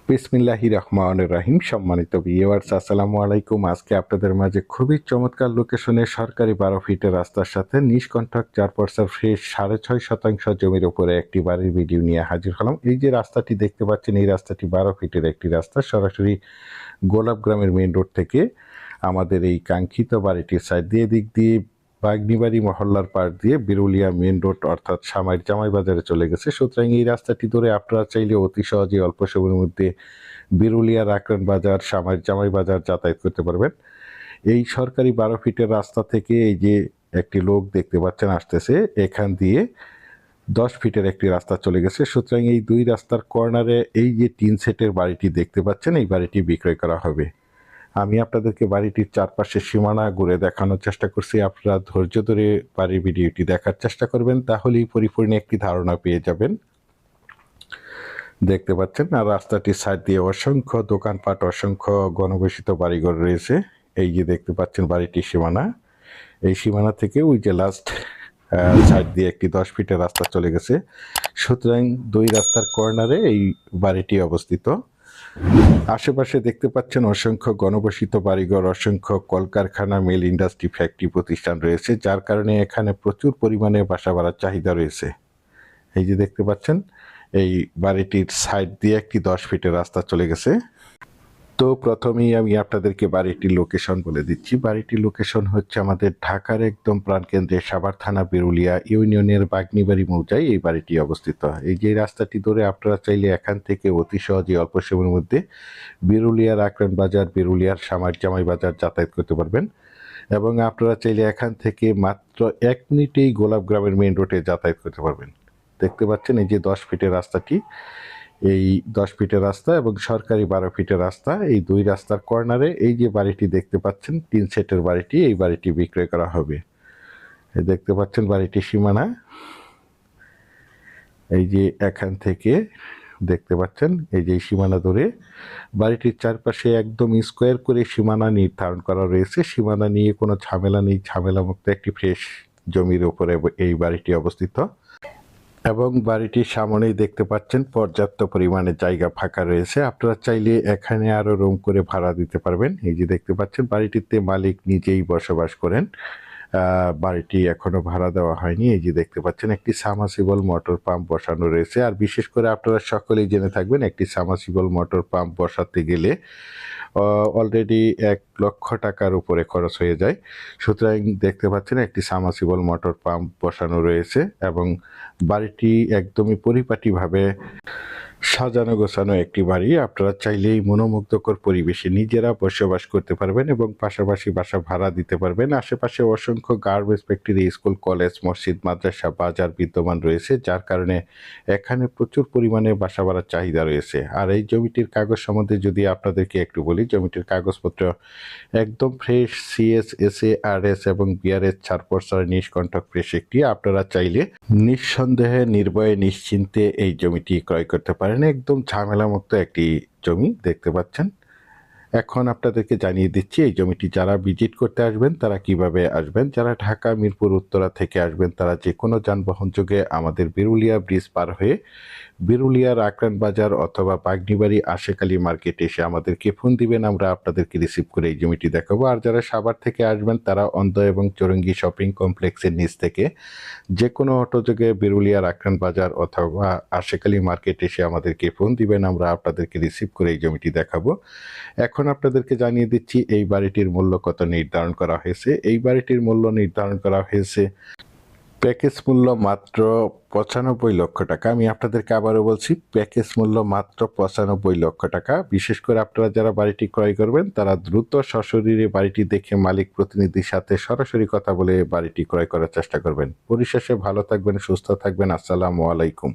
বিসমিল্লাহির রহমানির রহিম। সম্মানিত ভিউয়ার্স, আসসালামু আলাইকুম। আজকে আপনাদের মাঝে খুবই চমৎকার লোকেশনে সরকারি 12 ফিটের রাস্তার সাথে নিষ্কণ্টক 4% ফ্রেশ 6.5% জমির উপরে একটি বাড়ির ভিডিও নিয়ে হাজির হলাম। এই যে রাস্তাটি দেখতে পাচ্ছেন, এই রাস্তাটি 12 ফিটের একটি রাস্তা, সরাসরি গোলাপগ্রামের মেইন রোড থেকে আমাদের এই কাঙ্ক্ষিত বাড়িটির সাইড দিয়ে দিক দিয়ে বাগনিবাড়ি মহল্লার পাড় দিয়ে বিরুলিয়া মেইন রোড অর্থাৎ সামাইর জামাই বাজারে চলে গেছে। সুতরাং এই রাস্তাটি ধরে আপনারা চাইলে অতি সহজে অল্প সময়ের মধ্যে বিরুলিয়া রাকরান বাজার, সামাইর জামাই বাজার যাতায়াত করতে পারবেন। এই সরকারি 12 ফিটের রাস্তা থেকে এই যে একটি লোক দেখতে পাচ্ছেন আসতেছে, এখান দিয়ে 10 ফিটের একটি রাস্তা চলে গেছে। সুতরাং এই দুই রাস্তার কর্নারে এই যে টিন সেটের বাড়িটি দেখতে পাচ্ছেন, এই বাড়িটি বিক্রয় করা হবে। আমি আপনাদেরকে বাড়িটির চারপাশের সীমানা ঘুরে দেখানোর চেষ্টা করছি। আপনারা ধৈর্য ধরে বাড়ির ভিডিওটি দেখার চেষ্টা করবেন, তাহলেই পরিপূর্ণ একটি ধারণা পেয়ে যাবেন। দেখতে পাচ্ছেন, আর রাস্তাটির সাইড দিয়ে অসংখ্য দোকানপাট, অসংখ্য ঘনবসিত বাড়িঘর রয়েছে। এই যে দেখতে পাচ্ছেন বাড়িটির সীমানা, এই সীমানা থেকে ওই যে লাস্ট সাইড দিয়ে একটি 10 ফিটের রাস্তা চলে গেছে। সুতরাং দুই রাস্তার কর্নারে এই বাড়িটি অবস্থিত। আশেপাশে দেখতে পাচ্ছেন অসংখ্য ঘনবসিত বাড়িঘর, অসংখ্য কলকারখানা, মিল, ইন্ডাস্ট্রি, ফ্যাক্টরি প্রতিষ্ঠান রয়েছে, যার কারণে এখানে প্রচুর পরিমাণে বাসা বাড়ার চাহিদা রয়েছে। এই যে দেখতে পাচ্ছেন, এই বাড়িটির সাইড দিয়ে একটি 10 ফিটের রাস্তা চলে গেছে। তো প্রথমেই আমি আপনাদেরকে বাড়িটির লোকেশন বলে দিচ্ছি। বাড়িটির লোকেশন হচ্ছে আমাদের ঢাকার একদম প্রাণকেন্দ্রে সাভার থানা বিরুলিয়া ইউনিয়নের বাগনিবাড়ি মৌজায় এই বাড়িটি অবস্থিত। এই যে রাস্তাটি ধরে আপনারা চাইলে এখান থেকে অতি সহজে অল্প সময়ের মধ্যে বিরুলিয়ার আকরান বাজার, বিরুলিয়ার সামার জামাই বাজার যাতায়াত করতে পারবেন। এবং আপনারা চাইলে এখান থেকে মাত্র 1 মিনিটেই গোলাপগ্রামের মেইন রোডে যাতায়াত করতে পারবেন। দেখতে পাচ্ছেন এই যে 10 ফিটের রাস্তাটি, এই 10 ফিটের রাস্তা এবং সরকারি 12 ফিটের রাস্তা, এই দুই রাস্তার কর্নারে এই যে বাড়িটি দেখতে পাচ্ছেন, টিন সেটের বাড়িটি, এই বাড়িটি বিক্রয় করা হবে। দেখতে পাচ্ছেন বাড়িটির সীমানা, এই যে এখান থেকে দেখতে পাচ্ছেন, এই যে সীমানা ধরে বাড়িটির চারপাশে একদম স্কোয়ার করে সীমানা নির্ধারণ করা রয়েছে। সীমানা নিয়ে কোনো ঝামেলা নেই, ঝামেলামুক্ত একটি ফ্রেশ জমির উপরে এই বাড়িটি অবস্থিত। এবং বাড়িটির সামনেই দেখতে পাচ্ছেন পর্যাপ্ত পরিমাণে জায়গা ফাঁকা রয়েছে। আপনারা চাইলে এখানে আরও রুম করে ভাড়া দিতে পারবেন। এই যে দেখতে পাচ্ছেন বাড়িটিতে মালিক নিজেই বসবাস করেন, বাড়িটি এখনো ভাড়া দেওয়া হয়নি। এই যে দেখতে পাচ্ছেন একটি সাবমার্সিবল মোটর পাম্প বসানো রয়েছে। আর বিশেষ করে আপনারা সকলেই জেনে থাকবেন, একটি সাবমার্সিবল মোটর পাম্প বসাতে গেলে অলরেডি 1 লক্ষ টাকার উপরে খরচ হয়ে যায়। সুতরাং দেখতে পাচ্ছেন একটি সাবমার্সিবল মোটর পাম্প বসানো রয়েছে এবং বাড়িটি একদমই পরিপাটিভাবে সাজানো গোছানো একটি বাড়ি। আপনারা চাইলেই মনোমুগ্ধকর পরিবেশে নিজেরা বসবাস করতে পারবেন এবং পাশাপাশি বাসা ভাড়া দিতে পারবেন। আশেপাশে অসংখ্য গার্মেন্টস ফ্যাক্টরি, স্কুল, কলেজ, মসজিদ, মাদ্রাসা, বাজার বিদ্যমান রয়েছে, যার কারণে এখানে প্রচুর পরিমাণে বাসা বাড়ার চাহিদা রয়েছে। আর এই জমিটির কাগজ সম্বন্ধে যদি আপনাদেরকে একটু বলি, জমিটির কাগজপত্র একদম ফ্রেশ, সিএস, এসএ, আরএস এবং বিআরএস ছাড়পত্র নিষ্কণ্টক ফ্রেশ একটি। আপনারা চাইলে নিঃসন্দেহে, নির্ভয়ে, নিশ্চিন্তে এই জমিটি ক্রয় করতে পারেন। একদম ঝামেলামুক্ত একটি জমি দেখতে পাচ্ছেন। এখন আপনাদেরকে জানিয়ে দিচ্ছি এই জমিটি যারা ভিজিট করতে আসবেন তারা কিভাবে আসবেন। যারা ঢাকা মিরপুর উত্তরা থেকে আসবেন তারা যে কোনো যানবাহন যোগে আমাদের বিরুলিয়া ব্রিজ পার হয়ে বিরুলিয়ার আকরান বাজার অথবা বাগনিবাড়ি আশেকালী মার্কেটে এসে আমাদেরকে ফোন দিবেন, আমরা আপনাদেরকে রিসিভ করে এই জমিটি দেখাবো। আর যারা সাভার থেকে আসবেন তারা অন্ধ এবং চৌরঙ্গি শপিং কমপ্লেক্সের নিচ থেকে যে কোনো অটো যোগে বিরুলিয়ার আকরান বাজার অথবা আশেকালী মার্কেট এসে আমাদেরকে ফোন দিবেন, আমরা আপনাদেরকে রিসিভ করে এই জমিটি দেখাবো। এখন আপনাদেরকে জানিয়ে দিচ্ছি এই বাড়িটির মূল্য কত নির্ধারণ করা হয়েছে। এই বাড়িটির মূল্য নির্ধারণ করা হয়েছে প্যাকেজ মূল্য মাত্র 95 লক্ষ টাকা। আমি আপনাদেরকে আবারও বলছি, প্যাকেজ মূল্য মাত্র 95 লক্ষ টাকা। বিশেষ করে আপনারা যারা বাড়িটি ক্রয় করবেন তারা দ্রুত সশরীরে বাড়িটি দেখে মালিক প্রতিনিধির সাথে সরাসরি কথা বলে বাড়িটি ক্রয় করার চেষ্টা করবেন। পরিশেষে ভালো থাকবেন, সুস্থ থাকবেন। আসসালামু আলাইকুম।